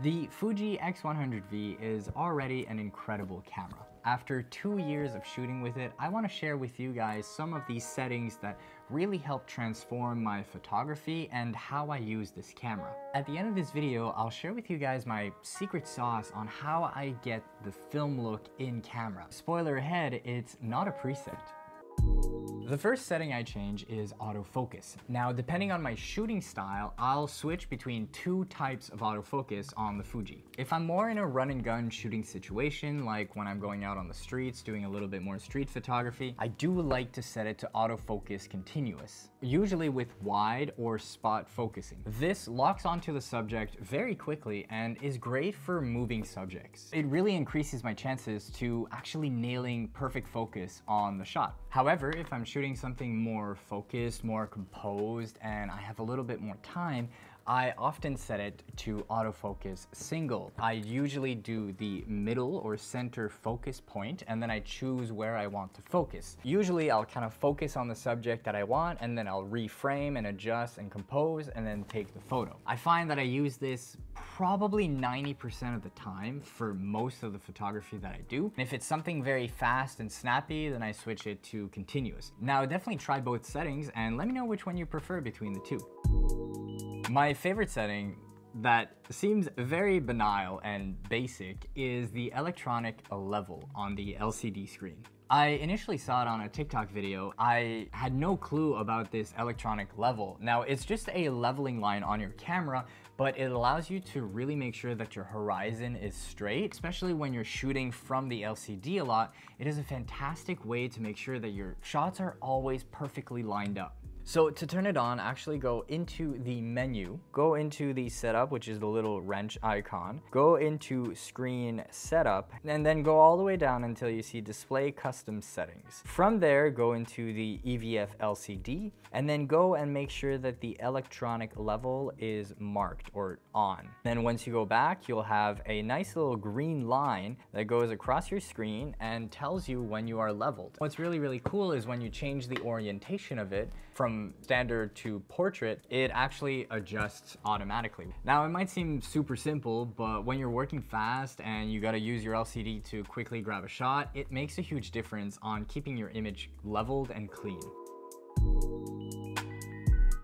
The Fuji X100V is already an incredible camera. After 2 years of shooting with it, I want to share with you guys some of these settings that really help transform my photography and how I use this camera. At the end of this video, I'll share with you guys my secret sauce on how I get the film look in camera. Spoiler ahead, it's not a preset. The first setting I change is autofocus. Now, depending on my shooting style, I'll switch between two types of autofocus on the Fuji. If I'm more in a run and gun shooting situation, like when I'm going out on the streets doing a little bit more street photography, I do like to set it to autofocus continuous, usually with wide or spot focusing. This locks onto the subject very quickly and is great for moving subjects. It really increases my chances to actually nailing perfect focus on the shot. However, if I'm shooting something more focused, more composed, and I have a little bit more time, I often set it to autofocus single. I usually do the middle or center focus point, and then I choose where I want to focus. Usually I'll kind of focus on the subject that I want, and then I'll reframe and adjust and compose and then take the photo. I find that I use this probably 90% of the time for most of the photography that I do. And if it's something very fast and snappy, then I switch it to continuous. Now, definitely try both settings and let me know which one you prefer between the two. My favorite setting that seems very banal and basic is the electronic level on the LCD screen. I initially saw it on a TikTok video. I had no clue about this electronic level. Now, it's just a leveling line on your camera, but it allows you to really make sure that your horizon is straight, especially when you're shooting from the LCD a lot. It is a fantastic way to make sure that your shots are always perfectly lined up. So to turn it on, actually go into the menu, go into the setup, which is the little wrench icon, go into screen setup, and then go all the way down until you see display custom settings. From there, go into the EVF LCD, and then go and make sure that the electronic level is marked or on. Then once you go back, you'll have a nice little green line that goes across your screen and tells you when you are leveled. What's really cool is when you change the orientation of it from standard to portrait, it actually adjusts automatically. Now, it might seem super simple, but when you're working fast and you gotta use your LCD to quickly grab a shot, it makes a huge difference on keeping your image leveled and clean.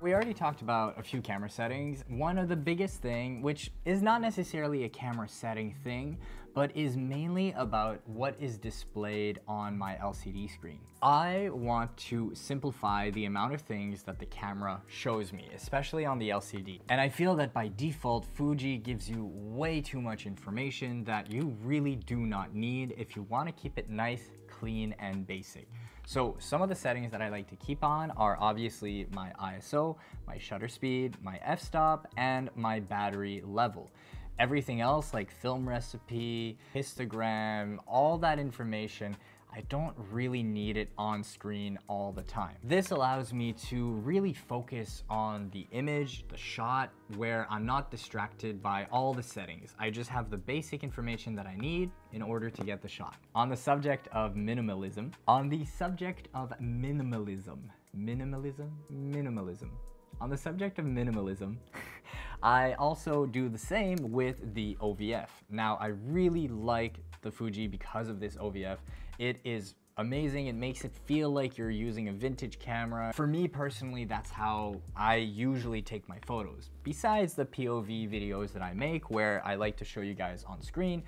We already talked about a few camera settings. One of the biggest thing, which is not necessarily a camera setting thing, but is mainly about what is displayed on my LCD screen. I want to simplify the amount of things that the camera shows me, especially on the LCD. And I feel that by default, Fuji gives you way too much information that you really do not need if you want to keep it nice, clean, and basic. So some of the settings that I like to keep on are obviously my ISO, my shutter speed, my f-stop, and my battery level. Everything else like film recipe, histogram, all that information, I don't really need it on screen all the time. This allows me to really focus on the image, the shot, where I'm not distracted by all the settings. I just have the basic information that I need in order to get the shot. On the subject of minimalism, on the subject of minimalism, I also do the same with the OVF. Now, I really like the Fuji because of this OVF. It is amazing. It makes it feel like you're using a vintage camera. For me personally, that's how I usually take my photos. Besides the POV videos that I make where I like to show you guys on screen,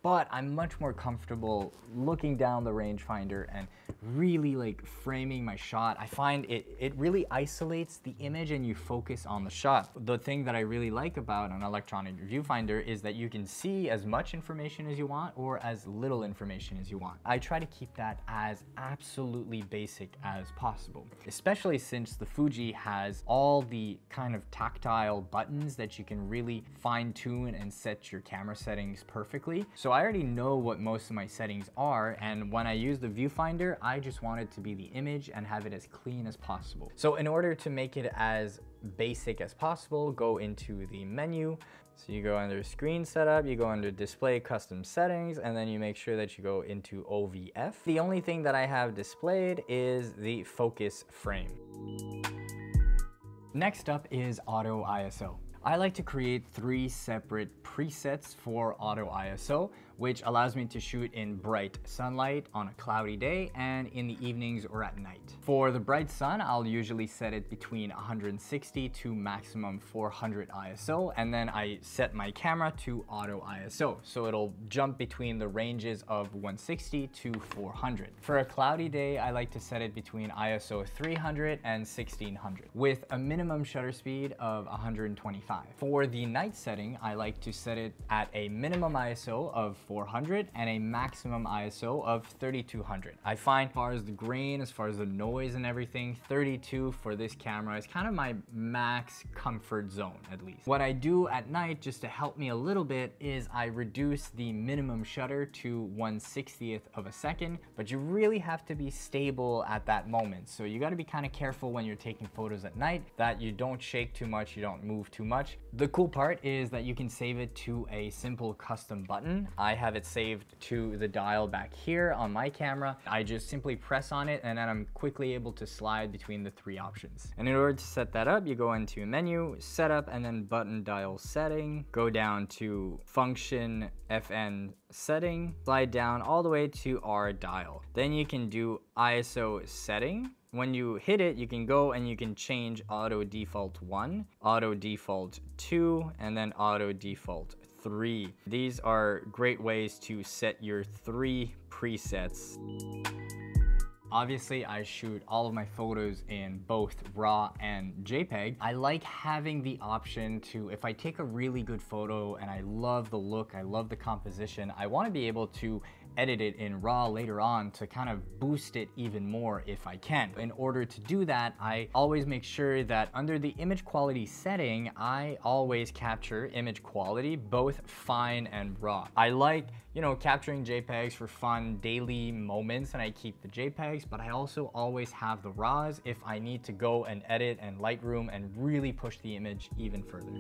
but I'm much more comfortable looking down the rangefinder and really like framing my shot. I find it really isolates the image and you focus on the shot. The thing that I really like about an electronic viewfinder is that you can see as much information as you want or as little information as you want. I try to keep that as absolutely basic as possible, especially since the Fuji has all the kind of tactile buttons that you can really fine tune and set your camera settings perfectly. So I already know what most of my settings are, and when I use the viewfinder, I just want it to be the image and have it as clean as possible. So in order to make it as basic as possible, go into the menu. So you go under screen setup, you go under display custom settings, and then you make sure that you go into OVF. The only thing that I have displayed is the focus frame. Next up is auto ISO. I like to create 3 separate presets for auto ISO, which allows me to shoot in bright sunlight on a cloudy day and in the evenings or at night. For the bright sun, I'll usually set it between 160 to maximum 400 ISO, and then I set my camera to auto ISO, so it'll jump between the ranges of 160 to 400. For a cloudy day, I like to set it between ISO 300 and 1600, with a minimum shutter speed of 125. For the night setting, I like to set it at a minimum ISO of 400 and a maximum ISO of 3200. I find as far as the grain, as far as the noise and everything, 32 for this camera is kind of my max comfort zone, at least. What I do at night, just to help me a little bit, is I reduce the minimum shutter to 1/60th of a second, but you really have to be stable at that moment. So you got to be kind of careful when you're taking photos at night that you don't shake too much, you don't move too much. The cool part is that you can save it to a simple custom button. I have it saved to the dial back here on my camera. I just simply press on it and then I'm quickly able to slide between the 3 options. And in order to set that up, you go into menu, setup, and then button dial setting, go down to function FN setting, slide down all the way to our dial. Then you can do ISO setting. When you hit it, you can go and you can change auto default 1, auto default 2, and then auto default 3. These are great ways to set your 3 presets. Obviously, I shoot all of my photos in both RAW and JPEG. I like having the option to, if I take a really good photo and I love the look, I love the composition, I want to be able to edit it in RAW later on to kind of boost it even more if I can. In order to do that, I always make sure that under the image quality setting, I always capture image quality, both fine and RAW. I like, capturing JPEGs for fun daily moments, and I keep the JPEGs, but I also always have the RAWs if I need to go and edit in Lightroom and really push the image even further.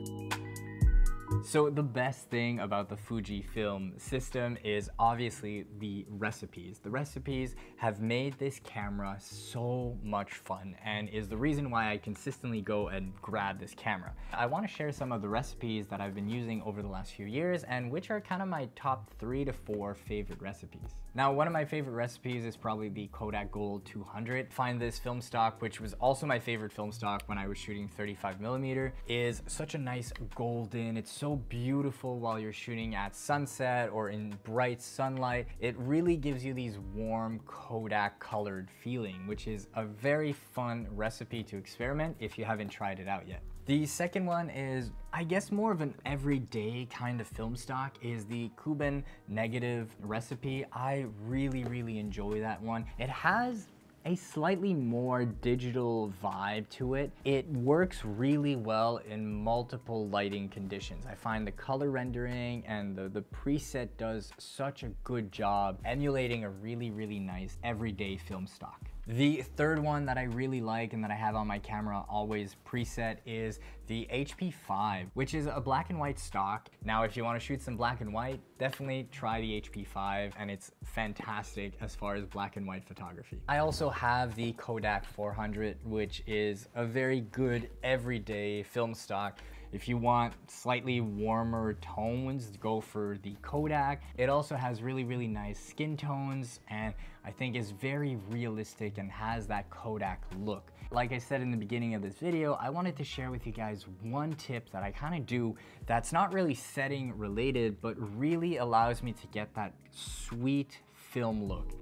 So the best thing about the Fujifilm system is obviously the recipes. The recipes have made this camera so much fun and is the reason why I consistently go and grab this camera. I want to share some of the recipes that I've been using over the last few years and which are kind of my top 3 to 4 favorite recipes. Now, one of my favorite recipes is probably the Kodak Gold 200. Find this film stock, which was also my favorite film stock when I was shooting 35mm, is such a nice golden, it's so beautiful while you're shooting at sunset or in bright sunlight. It really gives you these warm Kodak colored feeling, which is a very fun recipe to experiment if you haven't tried it out yet. The second one is, I guess, more of an everyday kind of film stock, is the Cuban negative recipe. I really enjoy that one. It has a slightly more digital vibe to it. It works really well in multiple lighting conditions. I find the color rendering and the preset does such a good job emulating a really nice everyday film stock. The third one that I really like and that I have on my camera always preset is the HP5, which is a black and white stock. Now, if you want to shoot some black and white, definitely try the HP5 and it's fantastic as far as black and white photography. I also have the Kodak 400, which is a very good everyday film stock. If you want slightly warmer tones, go for the Kodak. It also has really nice skin tones and I think is very realistic and has that Kodak look. Like I said in the beginning of this video, I wanted to share with you guys one tip that I kind of do that's not really setting related, but really allows me to get that sweet film look.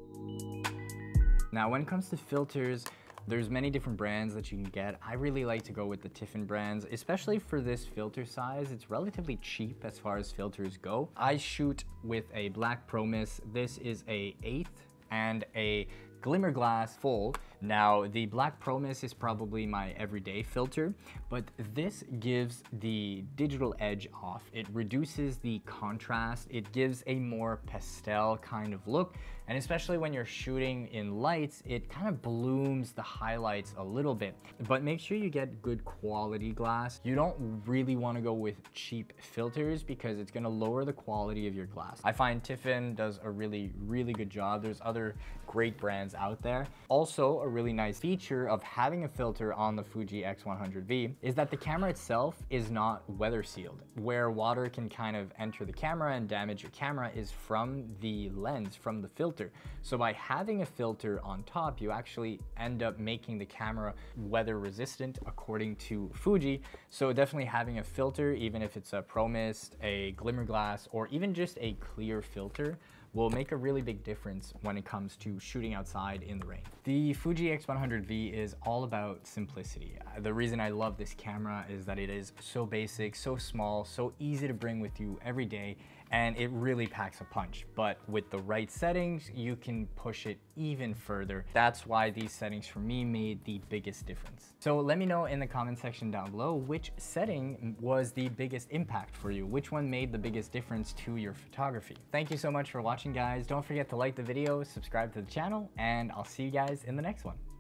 Now, when it comes to filters, there's many different brands that you can get. I really like to go with the Tiffin brands, especially for this filter size. It's relatively cheap as far as filters go. I shoot with a black Promise. This is a 1/8 and a Glimmer Glass full. Now, the black Promise is probably my everyday filter, but this gives the digital edge off. It reduces the contrast. It gives a more pastel kind of look. And especially when you're shooting in lights, it kind of blooms the highlights a little bit. But make sure you get good quality glass. You don't really want to go with cheap filters because it's going to lower the quality of your glass. I find Tiffin does a really good job. There's other great brands out there. Also, a really nice feature of having a filter on the Fuji X100V is that the camera itself is not weather sealed. Where water can kind of enter the camera and damage your camera is from the lens, from the filter. So by having a filter on top, you actually end up making the camera weather resistant according to Fuji. So definitely having a filter, even if it's a Pro Mist, a Glimmer Glass, or even just a clear filter, will make a really big difference when it comes to shooting outside in the rain. The Fuji X100V is all about simplicity. The reason I love this camera is that it is so basic, so small, so easy to bring with you every day, and it really packs a punch. But with the right settings, you can push it even further. That's why these settings for me made the biggest difference. So let me know in the comment section down below which setting was the biggest impact for you. Which one made the biggest difference to your photography? Thank you so much for watching, guys. Don't forget to like the video, subscribe to the channel, and I'll see you guys in the next one.